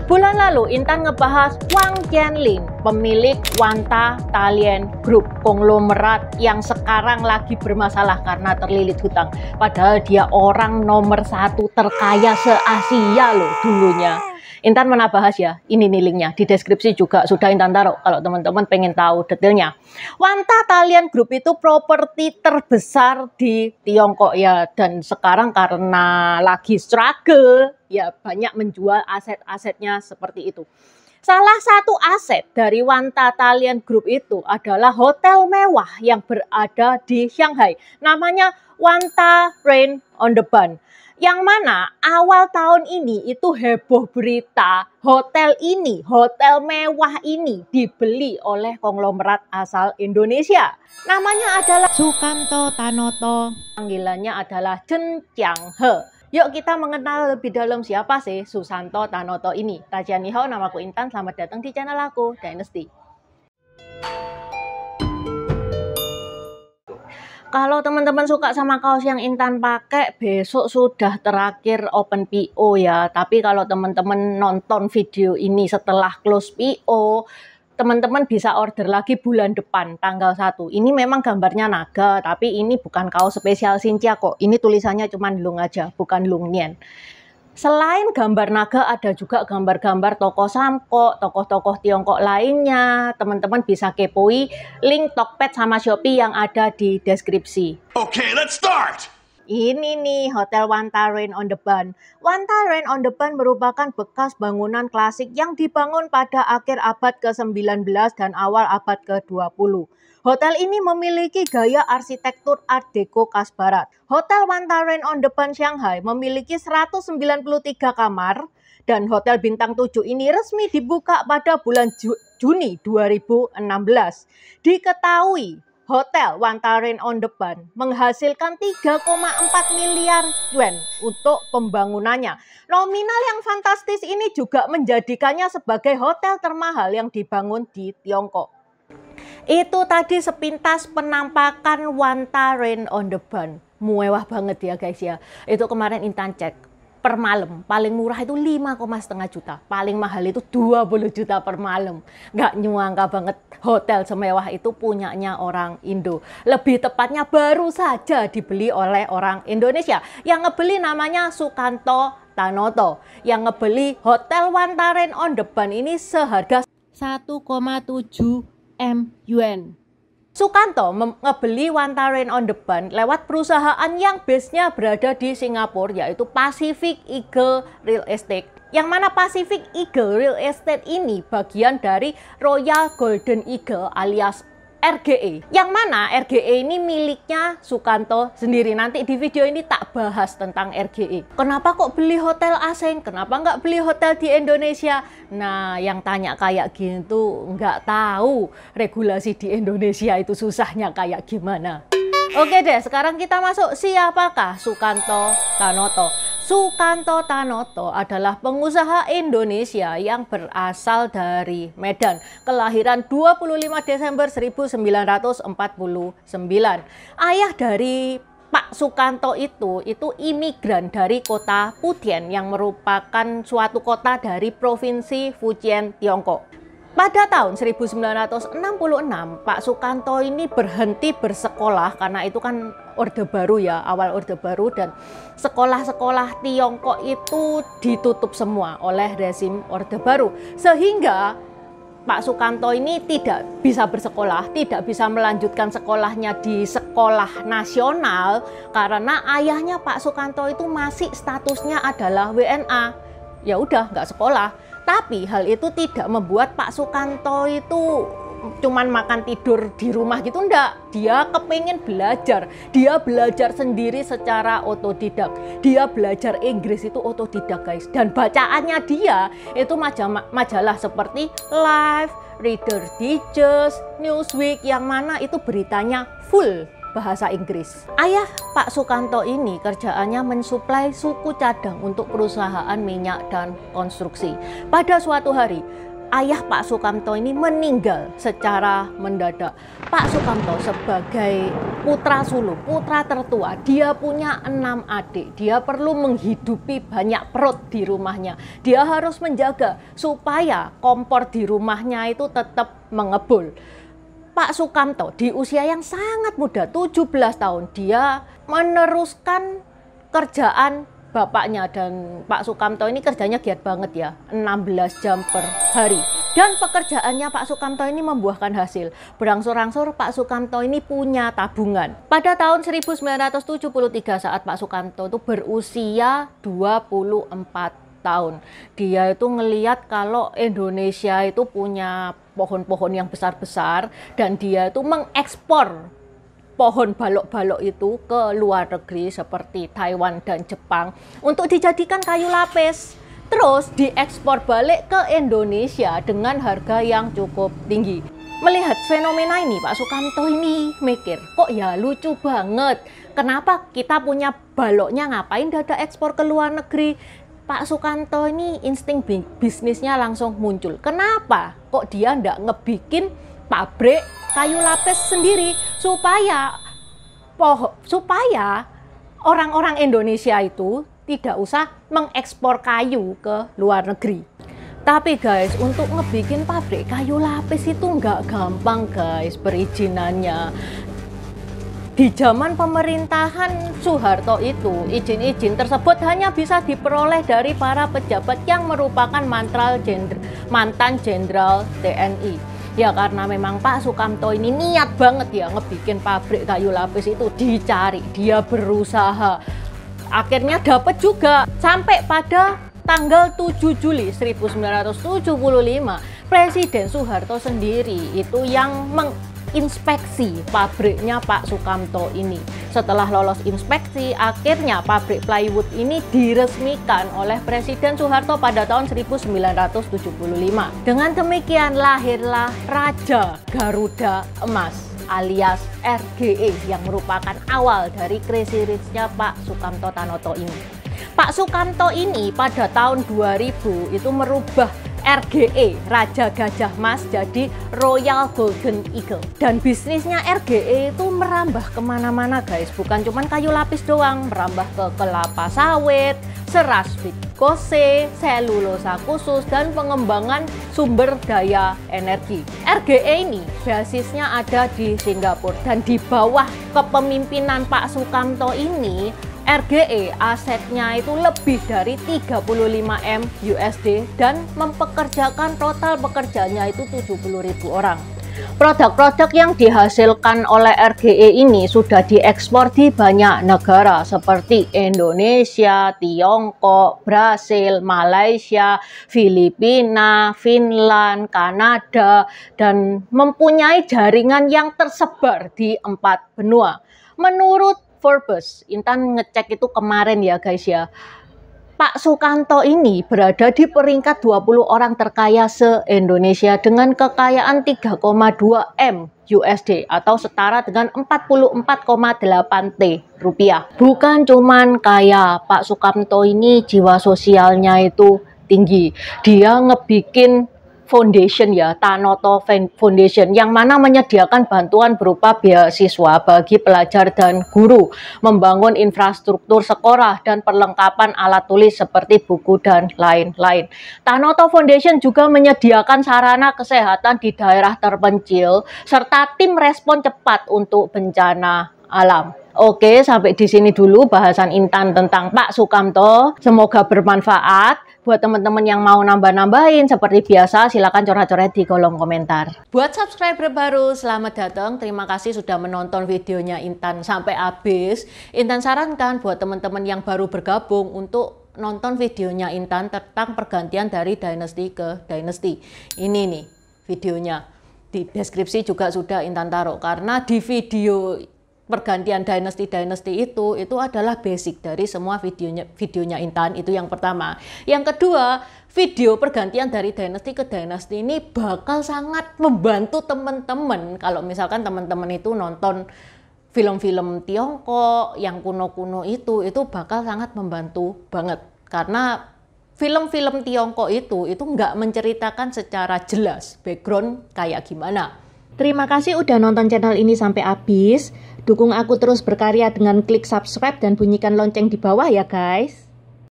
Bulan lalu Intan ngebahas Wang Jianling, pemilik Wanta Thailand Group, konglomerat yang sekarang lagi bermasalah karena terlilit hutang. Padahal dia orang nomor 1 terkaya se-Asia loh dulunya. Intan mana bahas ya, ini nih linknya, di deskripsi juga sudah Intan taruh kalau teman-teman pengen tahu detailnya. Wanta Thailand Group itu properti terbesar di Tiongkok ya, dan sekarang karena lagi struggle ya banyak menjual aset-asetnya seperti itu. Salah satu aset dari Wanta Thailand Group itu adalah hotel mewah yang berada di Shanghai, namanya Wanta Rain on the Bund. Yang mana awal tahun ini itu heboh berita hotel mewah ini dibeli oleh konglomerat asal Indonesia. Namanya adalah Sukanto Tanoto, panggilannya adalah Chen Changhe. Yuk kita mengenal lebih dalam siapa sih Susanto Tanoto ini. Raja Nihao, namaku Intan, selamat datang di channel aku, Dynasty. Kalau teman-teman suka sama kaos yang Intan pakai, besok sudah terakhir open PO ya. Tapi kalau teman-teman nonton video ini setelah close PO, teman-teman bisa order lagi bulan depan, tanggal 1. Ini memang gambarnya naga, tapi ini bukan kaos spesial Xinjia kok. Ini tulisannya cuma Lung aja, bukan Lung Nian. Selain gambar naga, ada juga gambar-gambar tokoh Samko, tokoh-tokoh Tiongkok lainnya. Teman-teman bisa kepoin link Tokped sama Shopee yang ada di deskripsi. Okay, let's start! Ini nih Hotel Wanta Rain on the Bund. Wanta Rain on the Bund merupakan bekas bangunan klasik yang dibangun pada akhir abad ke-19 dan awal abad ke-20. Hotel ini memiliki gaya arsitektur Art Deco khas Barat. Hotel Wanta Rain on the Bund Shanghai memiliki 193 kamar dan hotel bintang 7 ini resmi dibuka pada bulan Juni 2016. Diketahui Hotel Wanta Rain on the Bund menghasilkan 3,4 miliar yuan untuk pembangunannya. Nominal yang fantastis ini juga menjadikannya sebagai hotel termahal yang dibangun di Tiongkok. Itu tadi sepintas penampakan Wanta Rain on the Bund. Mewah banget ya guys ya. Itu kemarin Intan cek. Per malam, paling murah itu 5,5 juta. Paling mahal itu 20 juta per malam. Nggak nyangka banget hotel semewah itu punyanya orang Indo. Lebih tepatnya baru saja dibeli oleh orang Indonesia. Yang ngebeli namanya Sukanto Tanoto. Yang ngebeli Hotel Wanta Rain on the Bund ini seharga 1,7 M yuan. Sukanto ngebeli Wanta Rain on the Bund lewat perusahaan yang base-nya berada di Singapura, yaitu Pacific Eagle Real Estate. Yang mana Pacific Eagle Real Estate ini bagian dari Royal Golden Eagle alias RGE. Yang mana RGE ini miliknya Sukanto sendiri. Nanti di video ini tak bahas tentang RGE. Kenapa kok beli hotel asing? Kenapa nggak beli hotel di Indonesia? Nah, yang tanya kayak gini tuh nggak tahu regulasi di Indonesia itu susahnya kayak gimana. Oke deh, sekarang kita masuk siapakah Sukanto Tanoto. Sukanto Tanoto adalah pengusaha Indonesia yang berasal dari Medan. Kelahiran 25 Desember 1949. Ayah dari Pak Sukanto itu imigran dari kota Pudien yang merupakan suatu kota dari provinsi Fujian, Tiongkok. Pada tahun 1966, Pak Sukanto ini berhenti bersekolah karena itu kan Orde Baru ya, awal Orde Baru, dan sekolah-sekolah Tiongkok itu ditutup semua oleh rezim Orde Baru. Sehingga Pak Sukanto ini tidak bisa bersekolah, tidak bisa melanjutkan sekolahnya di sekolah nasional karena ayahnya Pak Sukanto itu masih statusnya adalah WNA. Ya udah nggak sekolah. Tapi hal itu tidak membuat Pak Sukanto itu cuman makan tidur di rumah gitu, enggak. Dia kepengen belajar. Dia belajar sendiri secara otodidak. Dia belajar Inggris itu otodidak guys. Dan bacaannya dia itu majalah seperti Life, Reader Digest, Newsweek, yang mana itu beritanya full bahasa Inggris. Ayah Pak Sukanto ini kerjaannya mensuplai suku cadang untuk perusahaan minyak dan konstruksi. Pada suatu hari, ayah Pak Sukamto ini meninggal secara mendadak. Pak Sukamto sebagai putra sulung, putra tertua, dia punya 6 adik. Dia perlu menghidupi banyak perut di rumahnya. Dia harus menjaga supaya kompor di rumahnya itu tetap mengebul. Pak Sukamto di usia yang sangat muda, 17 tahun, dia meneruskan kerjaan bapaknya. Dan Pak Sukamto ini kerjanya giat banget ya, 16 jam per hari. Dan pekerjaannya Pak Sukamto ini membuahkan hasil. Berangsur-angsur Pak Sukamto ini punya tabungan. Pada tahun 1973 saat Pak Sukamto itu berusia 24 tahun. Dia itu ngeliat kalau Indonesia itu punya pohon-pohon yang besar-besar dan dia itu mengekspor pohon balok-balok itu ke luar negeri seperti Taiwan dan Jepang untuk dijadikan kayu lapis. Terus diekspor balik ke Indonesia dengan harga yang cukup tinggi. Melihat fenomena ini, Pak Sukamto ini mikir, kok ya lucu banget. Kenapa kita punya baloknya, ngapain dada ekspor ke luar negeri? Pak Sukamto ini insting bisnisnya langsung muncul. Kenapa kok dia ndak ngebikin pabrik kayu lapis sendiri supaya orang-orang Indonesia itu tidak usah mengekspor kayu ke luar negeri. Tapi guys, untuk ngebikin pabrik kayu lapis itu nggak gampang guys perizinannya. Di zaman pemerintahan Soeharto itu, izin-izin tersebut hanya bisa diperoleh dari para pejabat yang merupakan mantan jenderal TNI. Ya karena memang Pak Sukamto ini niat banget ya ngebikin pabrik kayu lapis itu, dicari, dia berusaha. Akhirnya dapat juga sampai pada tanggal 7 Juli 1975, Presiden Soeharto sendiri itu yang inspeksi pabriknya Pak Sukamto ini. Setelah lolos inspeksi, akhirnya pabrik plywood ini diresmikan oleh Presiden Soeharto pada tahun 1975. Dengan demikian lahirlah Raja Garuda Emas alias RGE yang merupakan awal dari Crazy Rich-nya Pak Sukamto Tanoto ini. Pak Sukamto ini pada tahun 2000 itu merubah RGE, Raja Gajah Mas, jadi Royal Golden Eagle. Dan bisnisnya RGE itu merambah kemana-mana guys, bukan cuma kayu lapis doang, merambah ke kelapa sawit, seras viskose, selulosa khusus, dan pengembangan sumber daya energi. RGE ini basisnya ada di Singapura, dan di bawah kepemimpinan Pak Sukamto ini RGE asetnya itu lebih dari 35 M USD dan mempekerjakan total pekerjanya itu 70.000 orang. Produk-produk yang dihasilkan oleh RGE ini sudah diekspor di banyak negara seperti Indonesia, Tiongkok, Brasil, Malaysia, Filipina, Finland, Kanada, dan mempunyai jaringan yang tersebar di 4 benua. Menurut Forbes, Intan ngecek itu kemarin ya guys ya, Pak Sukamto ini berada di peringkat 20 orang terkaya se-Indonesia dengan kekayaan 3,2 M USD atau setara dengan 44,8 T rupiah. Bukan cuman kaya, Pak Sukamto ini jiwa sosialnya itu tinggi. Dia ngebikin foundation ya, Tanoto Foundation, yang mana menyediakan bantuan berupa beasiswa bagi pelajar dan guru, membangun infrastruktur sekolah dan perlengkapan alat tulis seperti buku dan lain-lain. Tanoto Foundation juga menyediakan sarana kesehatan di daerah terpencil serta tim respon cepat untuk bencana alam. Oke, sampai di sini dulu bahasan Intan tentang Pak Sukamto. Semoga bermanfaat. Buat teman-teman yang mau nambah-nambahin seperti biasa, silakan coret-coret di kolom komentar. Buat subscriber baru, selamat datang. Terima kasih sudah menonton videonya Intan sampai habis. Intan sarankan buat teman-teman yang baru bergabung untuk nonton videonya Intan tentang pergantian dari dynasty ke dynasty. Ini nih videonya. Di deskripsi juga sudah Intan taruh, karena di video pergantian dynasty itu adalah basic dari semua videonya Intan. Itu yang pertama. Yang kedua, video pergantian dari dynasty ke dynasty ini bakal sangat membantu teman-teman kalau misalkan teman-teman itu nonton film-film Tiongkok yang kuno-kuno itu bakal sangat membantu banget, karena film-film Tiongkok itu nggak menceritakan secara jelas background kayak gimana. Terima kasih udah nonton channel ini sampai habis. Dukung aku terus berkarya dengan klik subscribe dan bunyikan lonceng di bawah ya guys.